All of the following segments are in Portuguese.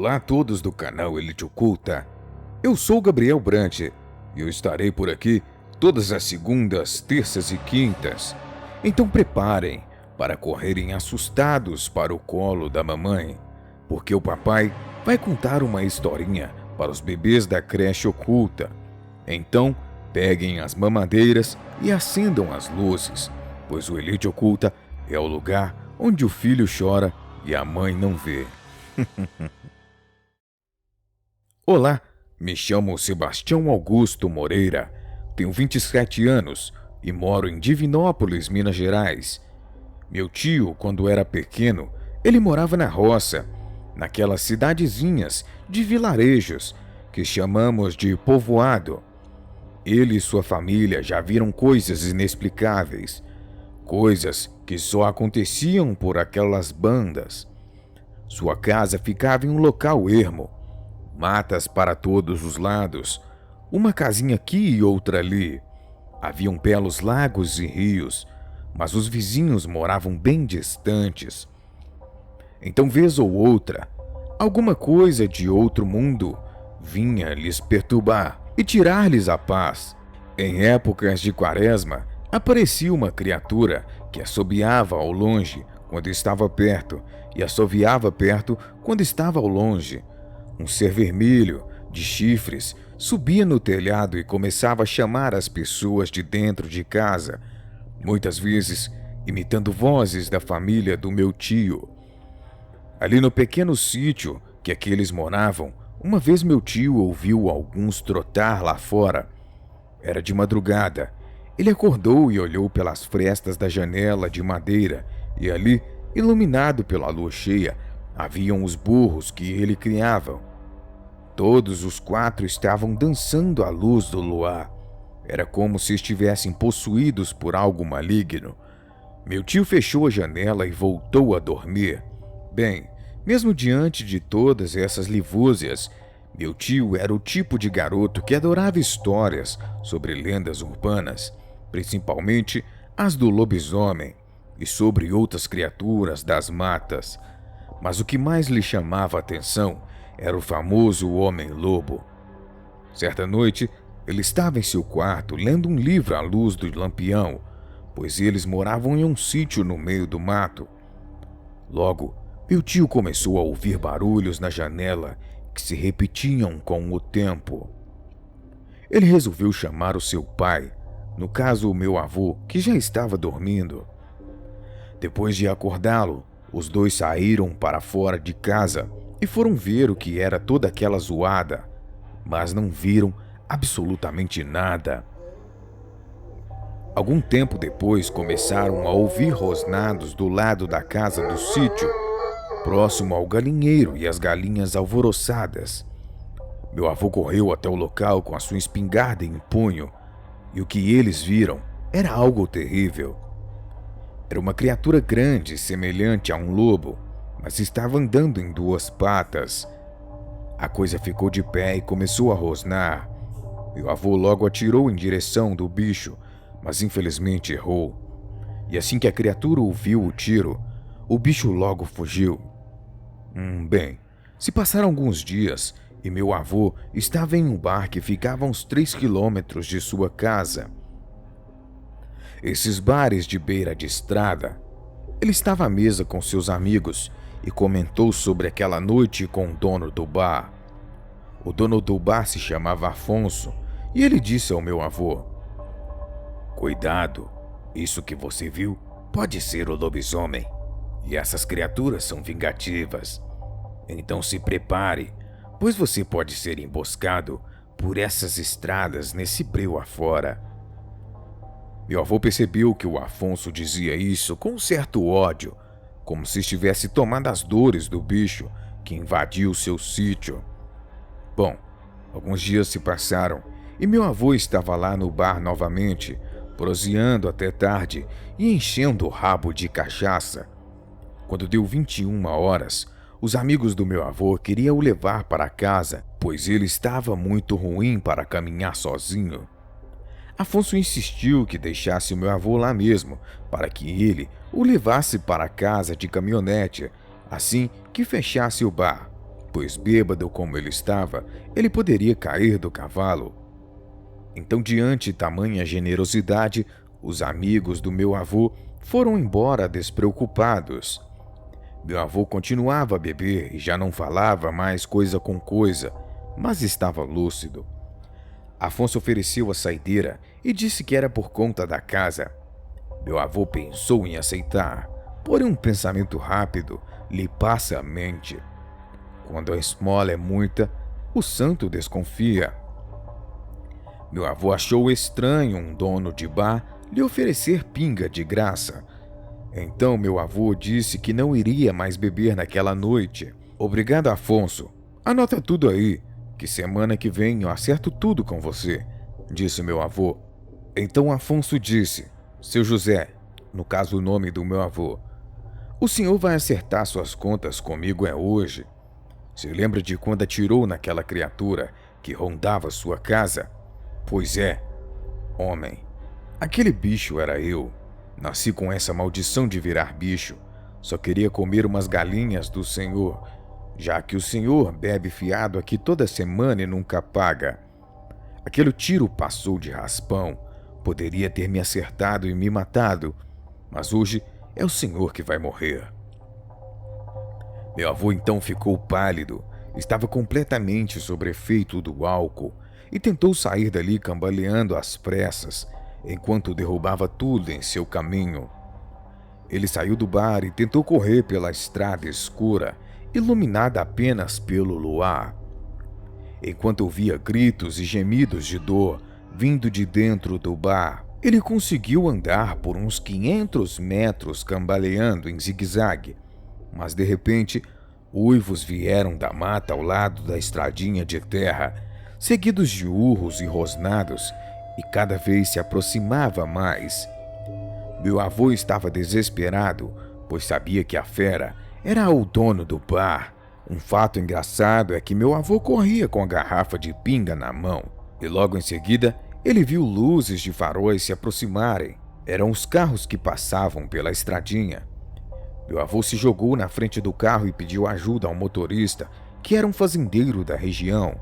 Olá a todos do canal Elite Oculta. Eu sou Gabriel Brant e eu estarei por aqui todas as segundas, terças e quintas. Então preparem para correrem assustados para o colo da mamãe, porque o papai vai contar uma historinha para os bebês da creche oculta. Então peguem as mamadeiras e acendam as luzes, pois o Elite Oculta é o lugar onde o filho chora e a mãe não vê. Olá, me chamo Sebastião Augusto Moreira, tenho 27 anos e moro em Divinópolis, Minas Gerais. Meu tio, quando era pequeno, ele morava na roça, naquelas cidadezinhas de vilarejos que chamamos de povoado. Ele e sua família já viram coisas inexplicáveis, coisas que só aconteciam por aquelas bandas. Sua casa ficava em um local ermo, matas para todos os lados, uma casinha aqui e outra ali. Haviam belos lagos e rios, mas os vizinhos moravam bem distantes. Então, vez ou outra, alguma coisa de outro mundo vinha lhes perturbar e tirar-lhes a paz. Em épocas de quaresma, aparecia uma criatura que assobiava ao longe quando estava perto e assoviava perto quando estava ao longe. Um ser vermelho, de chifres, subia no telhado e começava a chamar as pessoas de dentro de casa, muitas vezes imitando vozes da família do meu tio. Ali no pequeno sítio que aqueles moravam, uma vez meu tio ouviu alguns trotar lá fora. Era de madrugada. Ele acordou e olhou pelas frestas da janela de madeira e ali, iluminado pela lua cheia, haviam os burros que ele criava. Todos os quatro estavam dançando à luz do luar. Era como se estivessem possuídos por algo maligno. Meu tio fechou a janela e voltou a dormir. Bem, mesmo diante de todas essas livúzias, meu tio era o tipo de garoto que adorava histórias sobre lendas urbanas, principalmente as do lobisomem e sobre outras criaturas das matas. Mas o que mais lhe chamava a atenção era o famoso homem-lobo. Certa noite, ele estava em seu quarto lendo um livro à luz do lampião, pois eles moravam em um sítio no meio do mato. Logo, meu tio começou a ouvir barulhos na janela que se repetiam com o tempo. Ele resolveu chamar o seu pai, no caso o meu avô, que já estava dormindo. Depois de acordá-lo, os dois saíram para fora de casa e foram ver o que era toda aquela zoada, mas não viram absolutamente nada. Algum tempo depois começaram a ouvir rosnados do lado da casa do sítio, próximo ao galinheiro e as galinhas alvoroçadas. Meu avô correu até o local com a sua espingarda em punho, e o que eles viram era algo terrível. Era uma criatura grande, semelhante a um lobo, mas estava andando em duas patas. A coisa ficou de pé e começou a rosnar. Meu avô logo atirou em direção do bicho, mas infelizmente errou. E assim que a criatura ouviu o tiro, o bicho logo fugiu. Bem, se passaram alguns dias e meu avô estava em um bar que ficava a uns 3 quilômetros de sua casa. Esses bares de beira de estrada. Ele estava à mesa com seus amigos e comentou sobre aquela noite com o dono do bar. O dono do bar se chamava Afonso e ele disse ao meu avô: "Cuidado, isso que você viu pode ser o lobisomem, e essas criaturas são vingativas. Então se prepare, pois você pode ser emboscado por essas estradas nesse breu afora." Meu avô percebeu que o Afonso dizia isso com um certo ódio, como se estivesse tomando as dores do bicho que invadiu seu sítio. Bom, alguns dias se passaram e meu avô estava lá no bar novamente, proseando até tarde e enchendo o rabo de cachaça. Quando deu 21 horas, os amigos do meu avô queriam o levar para casa, pois ele estava muito ruim para caminhar sozinho. Afonso insistiu que deixasse o meu avô lá mesmo, para que ele o levasse para casa de caminhonete, assim que fechasse o bar. pois bêbado como ele estava, ele poderia cair do cavalo. Então, diante de tamanha generosidade, os amigos do meu avô foram embora despreocupados. Meu avô continuava a beber e já não falava mais coisa com coisa, mas estava lúcido. Afonso ofereceu a saideira e disse que era por conta da casa. Meu avô pensou em aceitar, porém um pensamento rápido lhe passa à mente. Quando a esmola é muita, o santo desconfia. Meu avô achou estranho um dono de bar lhe oferecer pinga de graça. Então meu avô disse que não iria mais beber naquela noite. Obrigado, Afonso. Anota tudo aí, que semana que vem eu acerto tudo com você, disse meu avô. Então Afonso disse: Seu José, no caso o nome do meu avô, o senhor vai acertar suas contas comigo hoje. Se lembra de quando atirou naquela criatura que rondava sua casa? Pois é, homem, aquele bicho era eu. Nasci com essa maldição de virar bicho. Só queria comer umas galinhas do senhor, já que o senhor bebe fiado aqui toda semana e nunca paga. Aquele tiro passou de raspão. Poderia ter me acertado e me matado, mas hoje é o senhor que vai morrer. Meu avô então ficou pálido. Estava completamente sob efeito do álcool e tentou sair dali cambaleando às pressas, enquanto derrubava tudo em seu caminho. Ele saiu do bar e tentou correr pela estrada escura, iluminada apenas pelo luar. Enquanto ouvia gritos e gemidos de dor vindo de dentro do bar, ele conseguiu andar por uns 500 metros cambaleando em zigue-zague, mas de repente uivos vieram da mata ao lado da estradinha de terra, seguidos de urros e rosnados, e cada vez se aproximava mais. Meu avô estava desesperado, pois sabia que a fera era o dono do bar. Um fato engraçado é que meu avô corria com a garrafa de pinga na mão, e logo em seguida ele viu luzes de faróis se aproximarem. Eram os carros que passavam pela estradinha. Meu avô se jogou na frente do carro e pediu ajuda ao motorista, que era um fazendeiro da região.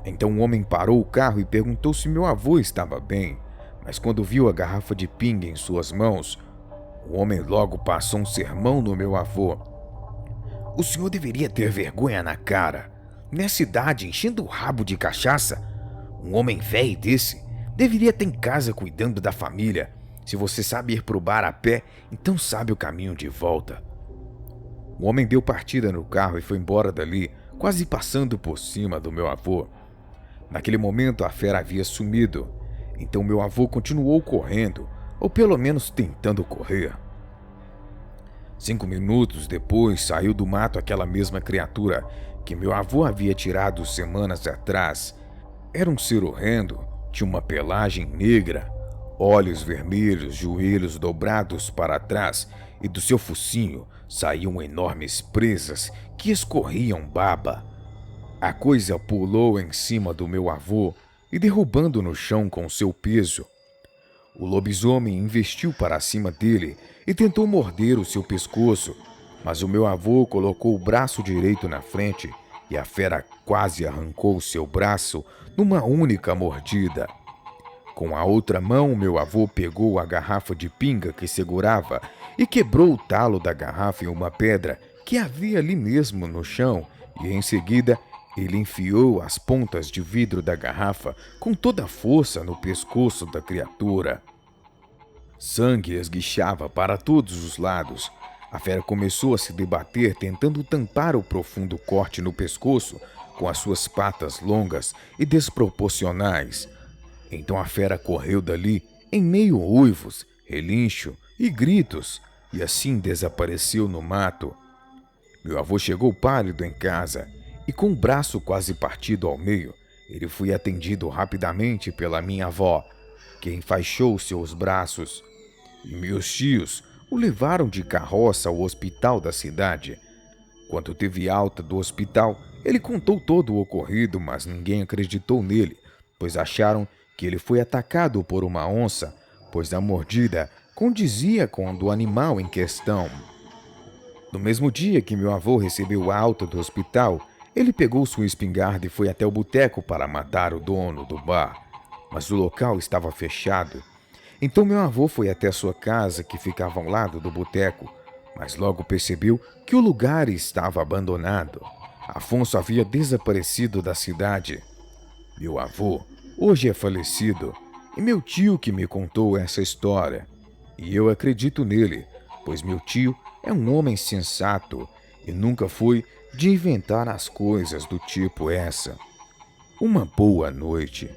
Então o homem parou o carro e perguntou se meu avô estava bem, mas quando viu a garrafa de pinga em suas mãos, o homem logo passou um sermão no meu avô. O senhor deveria ter vergonha na cara. Nessa idade, enchendo o rabo de cachaça, um homem velho desse deveria estar em casa cuidando da família. Se você sabe ir pro bar a pé, então sabe o caminho de volta. O homem deu partida no carro e foi embora dali, quase passando por cima do meu avô. Naquele momento a fera havia sumido, então meu avô continuou correndo, ou pelo menos tentando correr. 5 minutos depois saiu do mato aquela mesma criatura que meu avô havia tirado semanas atrás. Era um ser horrendo, tinha uma pelagem negra, olhos vermelhos, joelhos dobrados para trás, e do seu focinho saíam enormes presas que escorriam baba. A coisa pulou em cima do meu avô e derrubando no chão com seu peso. O lobisomem investiu para cima dele e tentou morder o seu pescoço, mas o meu avô colocou o braço direito na frente e a fera quase arrancou seu braço numa única mordida. Com a outra mão, meu avô pegou a garrafa de pinga que segurava e quebrou o talo da garrafa em uma pedra que havia ali mesmo no chão, e em seguida ele enfiou as pontas de vidro da garrafa com toda a força no pescoço da criatura. Sangue esguichava para todos os lados. A fera começou a se debater, tentando tampar o profundo corte no pescoço com as suas patas longas e desproporcionais. Então a fera correu dali em meio a uivos, relincho e gritos, e assim desapareceu no mato. Meu avô chegou pálido em casa e com o braço quase partido ao meio. Ele foi atendido rapidamente pela minha avó, que enfaixou seus braços, e meus tios o levaram de carroça ao hospital da cidade. Quando teve alta do hospital, ele contou todo o ocorrido, mas ninguém acreditou nele, pois acharam que ele foi atacado por uma onça, pois a mordida condizia com a do animal em questão. No mesmo dia que meu avô recebeu alta do hospital, Ele pegou sua espingarda e foi até o boteco para matar o dono do bar, mas o local estava fechado. Então meu avô foi até sua casa, que ficava ao lado do boteco, mas logo percebeu que o lugar estava abandonado. Afonso havia desaparecido da cidade. Meu avô hoje é falecido e meu tio que me contou essa história. E eu acredito nele, pois meu tio é um homem sensato e nunca foi de inventar as coisas do tipo essa. Uma boa noite.